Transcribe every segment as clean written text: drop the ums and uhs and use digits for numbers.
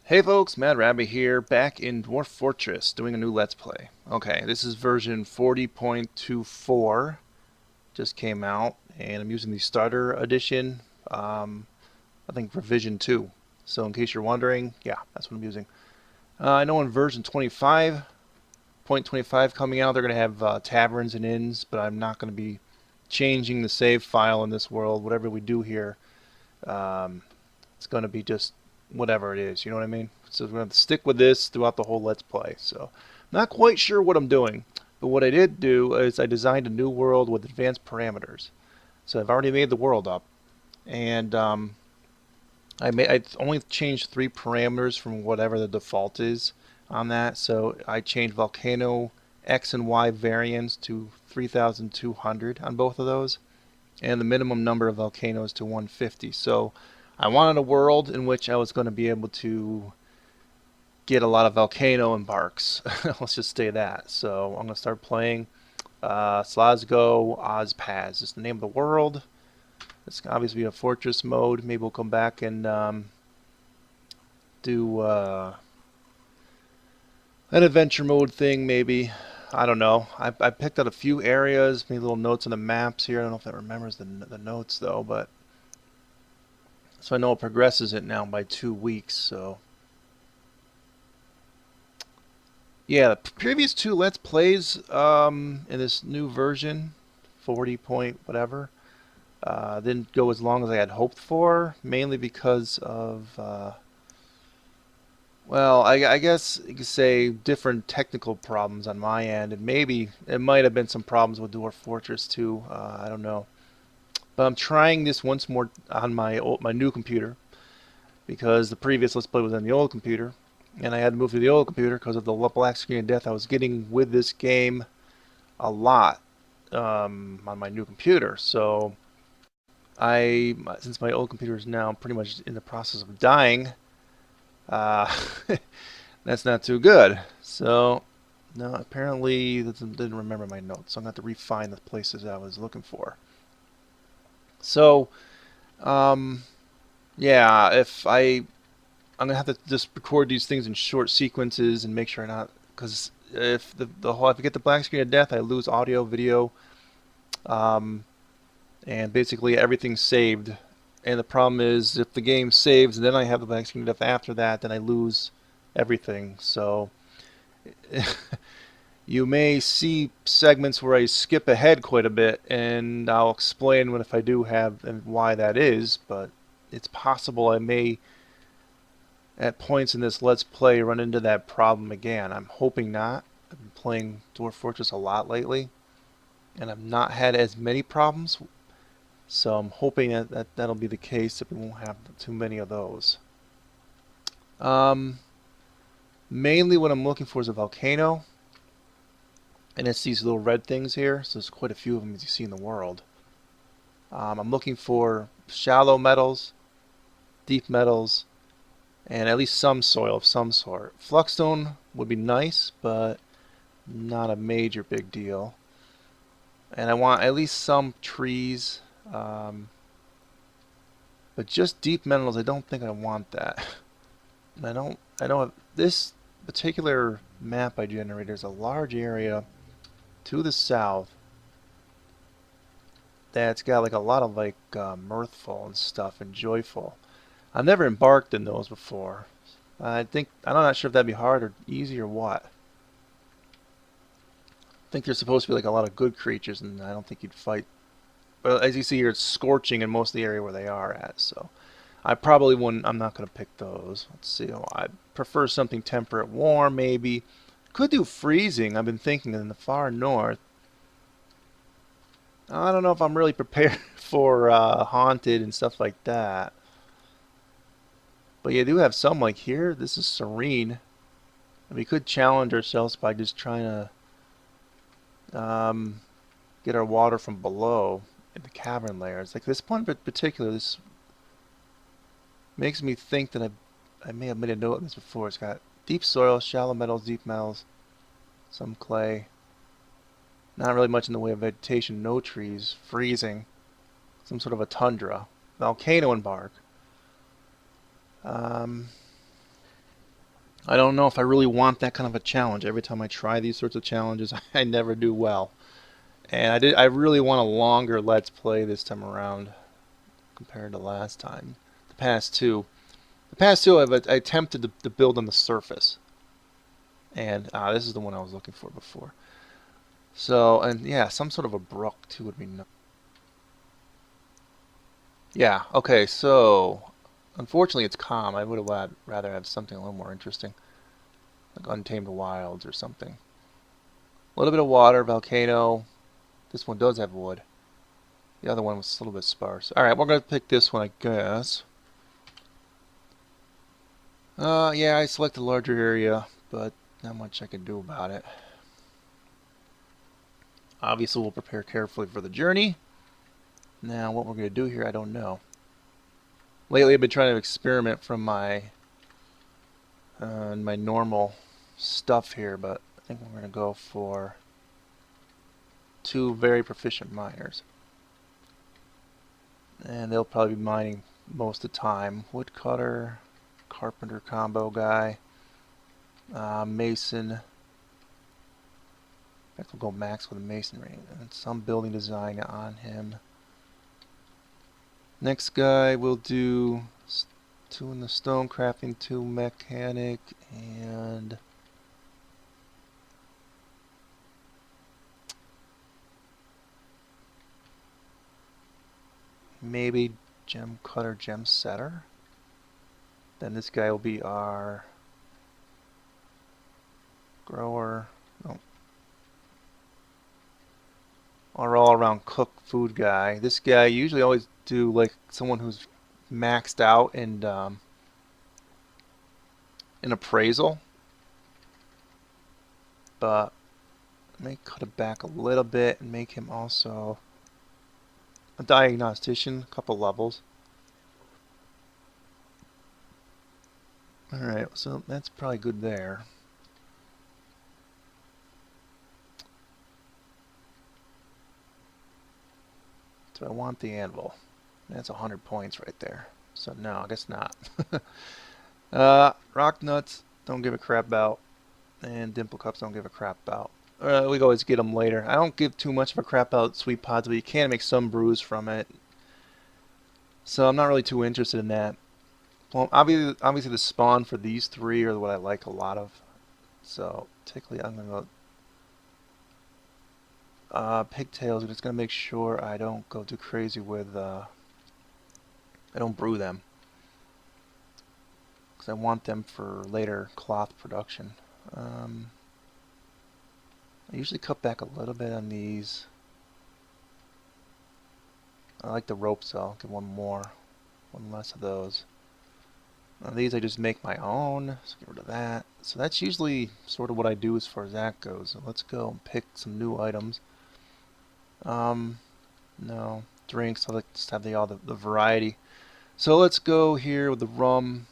Hey folks, Mad Rabbit here, back in Dwarf Fortress, doing a new Let's Play. Okay, this is version 40.24, just came out, and I'm using the Starter Edition, I think revision 2. So in case you're wondering, yeah, that's what I'm using. I know in version 25.25 coming out, they're going to have taverns and inns, but I'm not going to be changing the save file in this world. Whatever we do here, um, it's going to be just whatever it is, you know what I mean? So we're going to stick with this throughout the whole Let's Play. So not quite sure what I'm doing, but what I did do is I designed a new world with advanced parameters. So I've already made the world up, and I only changed 3 parameters from whatever the default is on that. So I changed volcano X and Y variance to 3,200 on both of those, and the minimum number of volcanoes to 150. So I wanted a world in which I was going to be able to get a lot of volcano embarks. Let's just say that. So I'm going to start playing Slozgo Ospaz. It's the name of the world. It's obviously a fortress mode. Maybe we'll come back and do an adventure mode thing, maybe. I don't know. I picked out a few areas, made little notes on the maps here. I don't know if that remembers the notes though, but so I know it progresses it now by 2 weeks. So yeah, the previous 2 Let's Plays in this new version, 40 point whatever, didn't go as long as I had hoped for, mainly because of well, I guess you could say different technical problems on my end, and maybe it might have been some problems with Dwarf Fortress too. I don't know, but I'm trying this once more on my new computer because the previous Let's Play was on the old computer, and I had to move to the old computer because of the black screen of death I was getting with this game a lot on my new computer. So since my old computer is now pretty much in the process of dying, uh, that's not too good. So no, apparently didn't remember my notes, so I'm going to have to refine the places I was looking for. So um, yeah, if I'm gonna have to just record these things in short sequences and make sure I not, because if if I get the black screen of death, I lose audio, video, um, and basically everything's saved. And the problem is, if the game saves and then I have the black screen of death after that, then I lose everything. So you may see segments where I skip ahead quite a bit, and I'll explain if I do have and why that is. But it's possible I may at points in this Let's Play run into that problem again. I'm hoping not. I've been playing Dwarf Fortress a lot lately, and I've not had as many problems, so I'm hoping that'll be the case, that we won't have too many of those. Um, Mainly what I'm looking for is a volcano, and it's these little red things here, so there's quite a few of them as you see in the world. I'm looking for shallow metals, deep metals, and at least some soil of some sort. Fluxstone would be nice, but not a major big deal. And I want at least some trees, um, but just deep metals, I don't think I want that. I don't have, this particular map I generated is a large area to the south that's got like a lot of like mirthful and stuff and joyful. I've never embarked in those before. I'm not sure if that'd be hard or easy or what. I think there's supposed to be like a lot of good creatures, and I don't think you'd fight. Well, as you see here, it's scorching in most of the area where they are at, so I probably wouldn't. I'm not going to pick those. Let's see. Oh, I prefer something temperate, warm, maybe. Could do freezing. I've been thinking in the far north. I don't know if I'm really prepared for haunted and stuff like that. But you do have some like here. This is serene. And we could challenge ourselves by just trying to get our water from below in the cavern layers. Like this one in particular, this makes me think that I may have made a note of this before. It's got deep soil, shallow metals, deep metals, some clay. Not really much in the way of vegetation, no trees, freezing, some sort of a tundra. Volcano and bark. Um, I don't know if I really want that kind of a challenge. Every time I try these sorts of challenges, I never do well. And I really want a longer Let's Play this time around compared to last time. The past two. The past two I attempted to build on the surface. And this is the one I was looking for before. So, and yeah, some sort of a brook too would be nice. Yeah, okay, so unfortunately it's calm. I would have rather have something a little more interesting. Like Untamed Wilds or something. A little bit of water, volcano. This one does have wood. The other one was a little bit sparse. Alright, we're going to pick this one, I guess. Yeah, I selected a larger area, but not much I can do about it. Obviously, we'll prepare carefully for the journey. Now, what we're going to do here, I don't know. Lately, I've been trying to experiment from my normal stuff here, but I think we're going to go for 2 very proficient miners. And they'll probably be mining most of the time. Woodcutter, carpenter combo guy, mason. In fact, we'll go max with a masonry. And some building design on him. Next guy we'll do 2 in the stone crafting, 2 mechanic, and maybe gem cutter, gem setter. Then this guy will be our grower. No. Our all-around cook food guy. This guy usually always do like someone who's maxed out in appraisal, but I may cut it back a little bit and make him also a diagnostician, a couple levels. Alright, so that's probably good there. Do I want the anvil? That's 100 points right there. So no, I guess not. Rock nuts, don't give a crap about. And dimple cups don't give a crap about. We always get them later. I don't give too much of a crap about sweet pods, but you can make some brews from it. So I'm not really too interested in that. Well, obviously the spawn for these 3 are what I like a lot of. So particularly I'm going to go pigtails. I'm just going to make sure I don't go too crazy with I don't brew them, because I want them for later cloth production. I usually cut back a little bit on these. I like the ropes, so I'll give one less of those. These I just make my own, so get rid of that. So that's usually sort of what I do as far as that goes. So let's go and pick some new items. No, drinks, I like to have all the variety. So let's go here with the rum.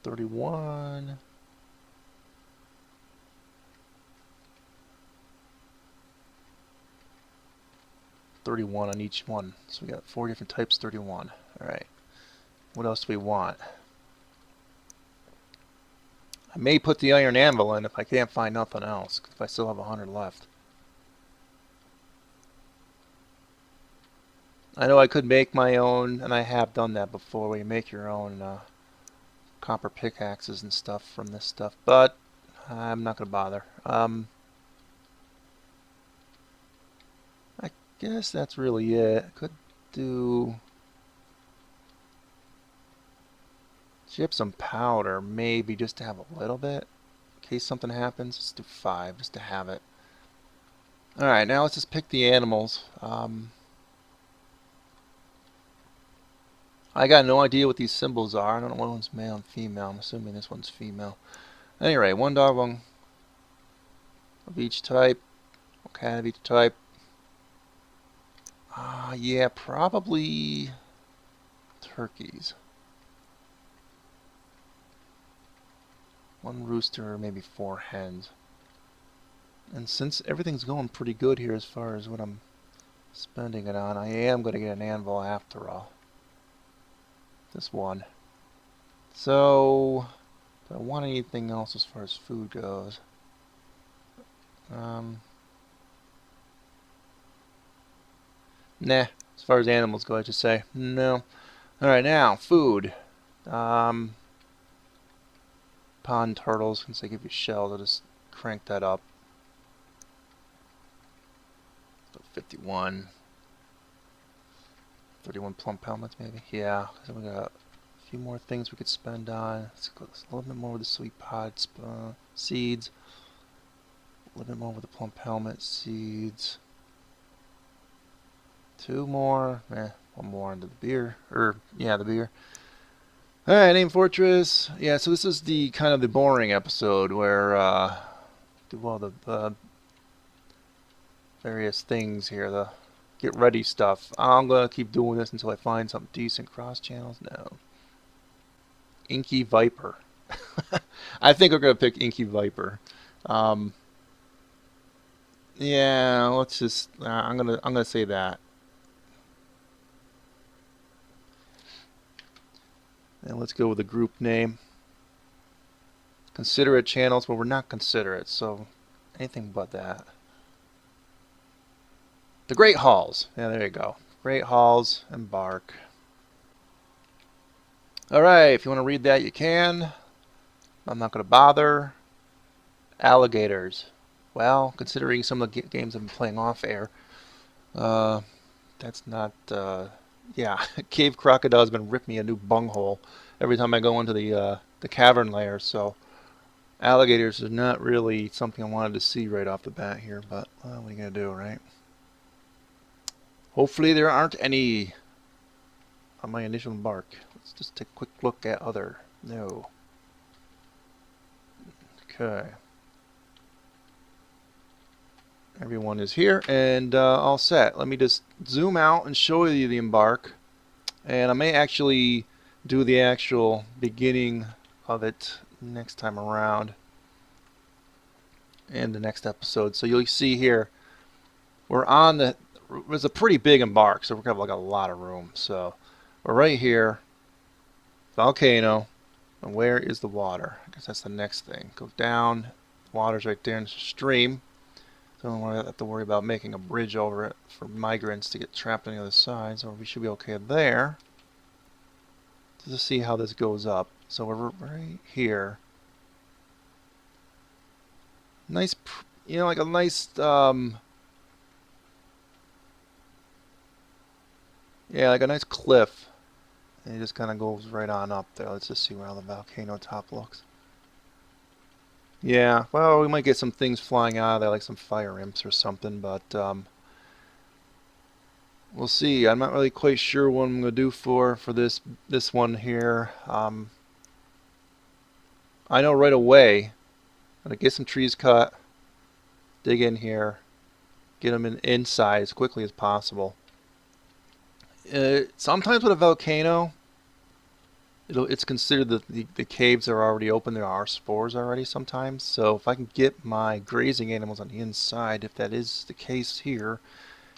31. On each one. So we got 4 different types, 31. Alright. What else do we want? I may put the iron anvil in if I can't find nothing else, if I still have 100 left. I know I could make my own, and I have done that before, where you make your own copper pickaxes and stuff from this stuff, but I'm not going to bother. I guess that's really it. I could do gypsum powder, maybe, just to have a little bit, in case something happens. Let's do 5, just to have it. Alright, now let's just pick the animals. I got no idea what these symbols are. I don't know what one's male and female. I'm assuming this one's female. Anyway, 1 dog, 1 of each type. 1 cat of each type. Yeah, probably turkeys. 1 rooster, maybe 4 hens. And since everything's going pretty good here as far as what I'm spending it on, I am going to get an anvil after all. This one. So, do I want anything else as far as food goes? Nah. As far as animals go, I just say no. All right, now food. Um, Pond turtles, since they give you shells, I'll just crank that up. 51. 31 plump helmets, maybe? Yeah, so we got a few more things we could spend on. Let's go a little bit more with the sweet pod seeds. A little bit more with the plump helmet seeds. 2 more. 1 more into the beer. The beer. Alright, Name Fortress. Yeah, so this is the kind of the boring episode where do all the various things here, the get ready stuff. I'm gonna keep doing this until I find something decent. Cross channels? No. Inkyviper. I think we're gonna pick Inkyviper. Yeah, let's just. I'm gonna say that. And let's go with the group name. Considerate channels. Well, we're not considerate, so anything but that. The Great Halls. Yeah, there you go. Great Halls, Embark. Alright, if you want to read that, you can. I'm not going to bother. Alligators. Well, considering some of the games I've been playing off air, that's not. Yeah, cave crocodile's been ripping me a new bunghole every time I go into the cavern layer. So alligators is not really something I wanted to see right off the bat here. But what are you gonna do, right? Hopefully there aren't any on my initial embark. Let's just take a quick look at other. No. Okay. Everyone is here and all set. Let me just zoom out and show you the embark. And I may actually do the actual beginning of it next time around in the next episode. So you'll see here, we're on the, it's a pretty big embark, so we're gonna have like a lot of room. So we're right here, volcano, and where is the water? I guess that's the next thing. Go down, water's right there in the stream. So we don't have to worry about making a bridge over it for migrants to get trapped on the other side. So we should be okay there. Just to see how this goes up. So we're right here. Nice, you know, like a nice, yeah, like a nice cliff. And it just kind of goes right on up there. Let's just see how the volcano top looks. Yeah, well, we might get some things flying out of there, like some fire imps or something, but we'll see. I'm not really quite sure what I'm going to do for this one here. I know right away I'm going to get some trees cut, dig in here, get them inside as quickly as possible. Sometimes with a volcano, it's considered that the caves are already open. There are spores already sometimes. So if I can get my grazing animals on the inside, if that is the case here,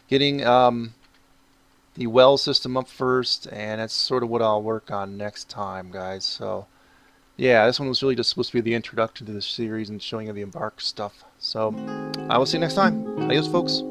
getting the well system up first, and that's sort of what I'll work on next time, guys. So yeah, this one was really just supposed to be the introduction to the series and showing you the Embark stuff. So I will see you next time. Adios, folks.